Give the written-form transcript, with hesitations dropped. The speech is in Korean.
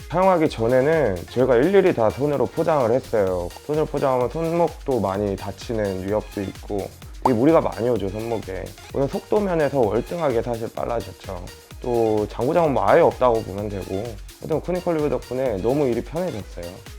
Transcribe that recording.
사용하기 전에는 저희가 일일이 다 손으로 포장을 했어요. 손으로 포장하면 손목도 많이 다치는 위협도 있고 되게 무리가 많이 오죠, 손목에. 우선 속도 면에서 월등하게 사실 빨라졌죠. 또 장구장은 뭐 아예 없다고 보면 되고, 하여튼 쿠니컬리브 덕분에 너무 일이 편해졌어요.